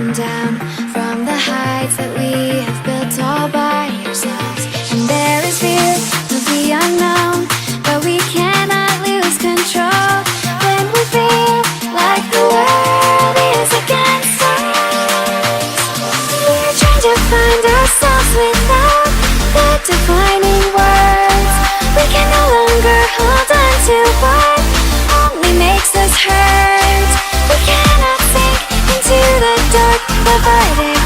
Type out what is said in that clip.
come down from the heights that we have built all by ourselves. And there is fear of the unknown, but we cannot lose control when we feel like the world is against us. We're trying to find ourselves without the defining words. We can no longer hold on to what only makes us hurt. We cannot sink into the dark, divided